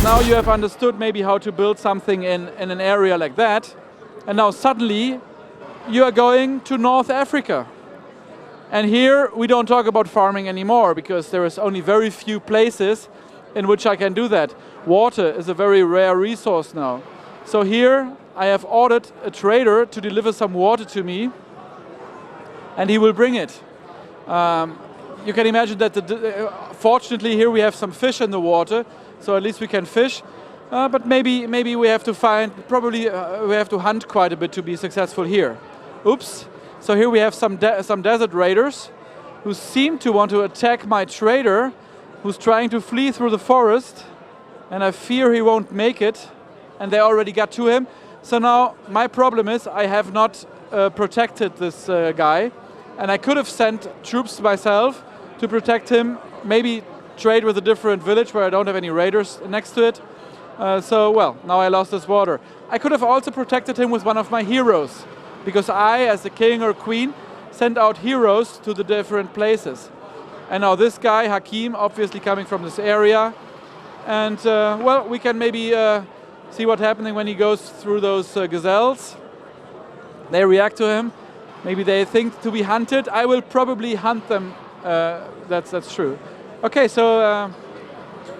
now you have understood maybe how to build something in an area like that. And now suddenly you are going to North Africa. And here we don't talk about farming anymore because there is only very few places in which I can do that. Water is a very rare resource now. So here I have ordered a trader to deliver some water to me, and he will bring it. You can imagine that fortunately here we have some fish in the water, so at least we can fish. But maybe we have to probably we have to hunt quite a bit to be successful here. Oops. So here we have some desert raiders who seem to want to attack my trader, who's trying to flee through the forest, and I fear he won't make it, and they already got to him. So now my problem is I have not protected this guy, and I could have sent troops myself to protect him, maybe trade with a different village where I don't have any raiders next to it. Well, now I lost this water. I could have also protected him with one of my heroes, because I, as a king or queen, send out heroes to the different places. And now this guy, Hakim, obviously coming from this area, and well, we can maybe see what's happening when he goes through those gazelles. They react to him. Maybe they think to be hunted. I will probably hunt them. That's true. Okay, so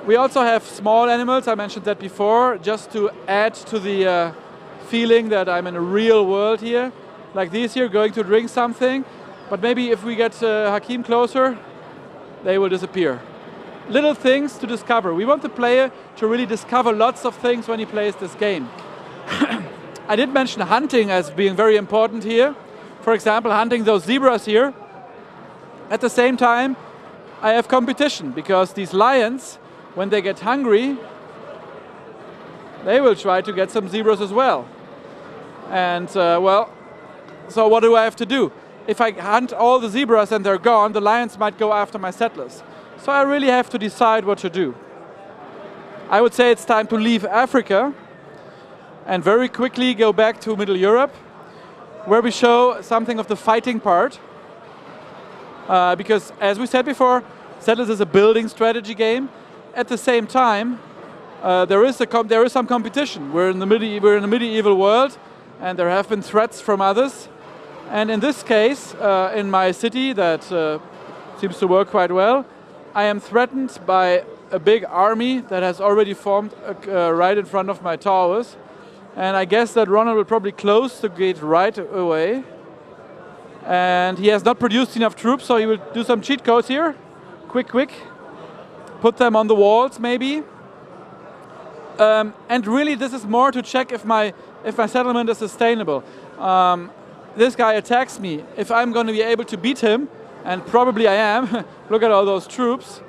we also have small animals. I mentioned that before, just to add to the feeling that I'm in a real world here. Like these here, going to drink something. But maybe if we get Hakim closer, they will disappear. Little things to discover. We want the player to really discover lots of things when he plays this game. I did mention hunting as being very important here. For example, hunting those zebras here. At the same time, I have competition, because these lions, when they get hungry, they will try to get some zebras as well. And well, so what do I have to do? If I hunt all the zebras and they're gone, the lions might go after my settlers. So I really have to decide what to do. I would say it's time to leave Africa and very quickly go back to Middle Europe, where we show something of the fighting part. Because, as we said before, Settlers is a building strategy game. At the same time, there is some competition. We're in the medieval world, and there have been threats from others. And in this case, in my city, that seems to work quite well, I am threatened by a big army that has already formed right in front of my towers. And I guess that Ronald will probably close the gate right away. And he has not produced enough troops, so he will do some cheat codes here. Quick. Put them on the walls, maybe. And really, this is more to check if my settlement is sustainable. This guy attacks me. If I'm going to be able to beat him, and probably I am. Look at all those troops.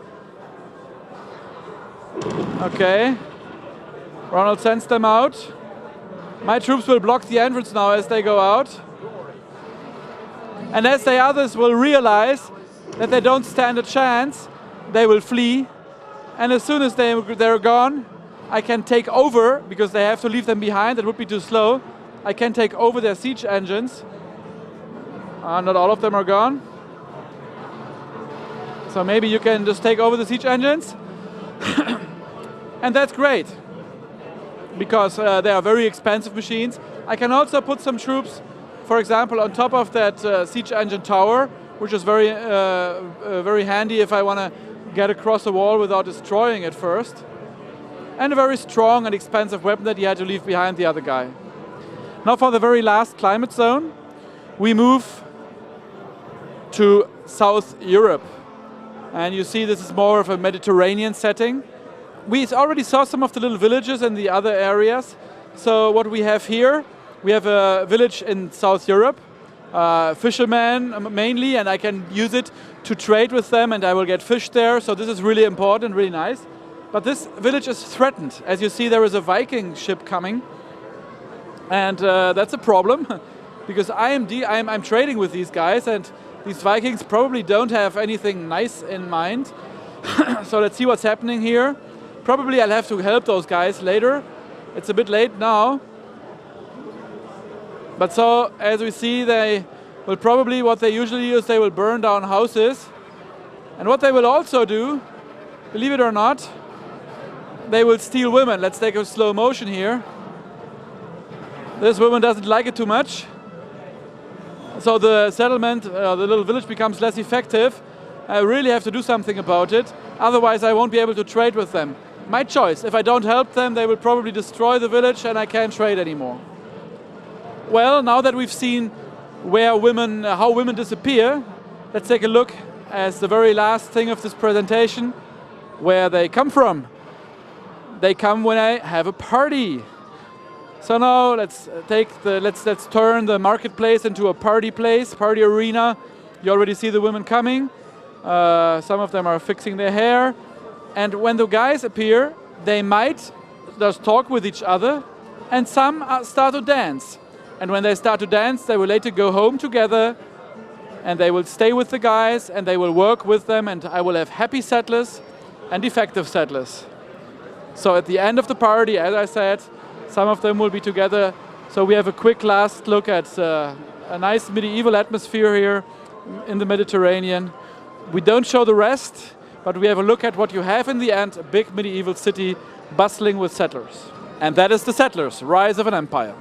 Okay. Ronald sends them out. My troops will block the entrance now as they go out. And as the others will realize that they don't stand a chance, they will flee. And as soon as they're gone, I can take over, because they have to leave them behind. It would be too slow. I can take over their siege engines. Not all of them are gone. So maybe you can just take over the siege engines. And that's great, because they are very expensive machines. I can also put some troops, for example, on top of that siege engine tower, which is very handy if I want to get across the wall without destroying it first. And a very strong and expensive weapon that you had to leave behind the other guy. Now for the very last climate zone, we move to South Europe. And you see this is more of a Mediterranean setting. We already saw some of the little villages in the other areas. So what we have here, we have a village in South Europe, fishermen mainly, and I can use it to trade with them, and I will get fish there. So this is really important, really nice. But this village is threatened. As you see, there is a Viking ship coming, and that's a problem, because I'm trading with these guys, and these Vikings probably don't have anything nice in mind. So let's see what's happening here. Probably I'll have to help those guys later. It's a bit late now. But so, as we see, they will probably, what they usually do is they will burn down houses. And what they will also do, believe it or not, they will steal women. Let's take a slow motion here. This woman doesn't like it too much. So the settlement, the little village becomes less effective. I really have to do something about it. Otherwise I won't be able to trade with them. My choice. If I don't help them, they will probably destroy the village and I can't trade anymore. Well, now that we've seen where women, how women disappear, let's take a look as the very last thing of this presentation, where they come from. They come when I have a party. So now let's turn the marketplace into a party place, party arena. You already see the women coming. Some of them are fixing their hair. And when the guys appear, they might just talk with each other, and some start to dance. And when they start to dance, they will later go home together, and they will stay with the guys, and they will work with them, and I will have happy settlers and defective settlers. So at the end of the party, as I said, some of them will be together. So we have a quick last look at a nice medieval atmosphere here in the Mediterranean. We don't show the rest, but we have a look at what you have in the end, a big medieval city bustling with settlers. And that is The Settlers, Rise of an Empire.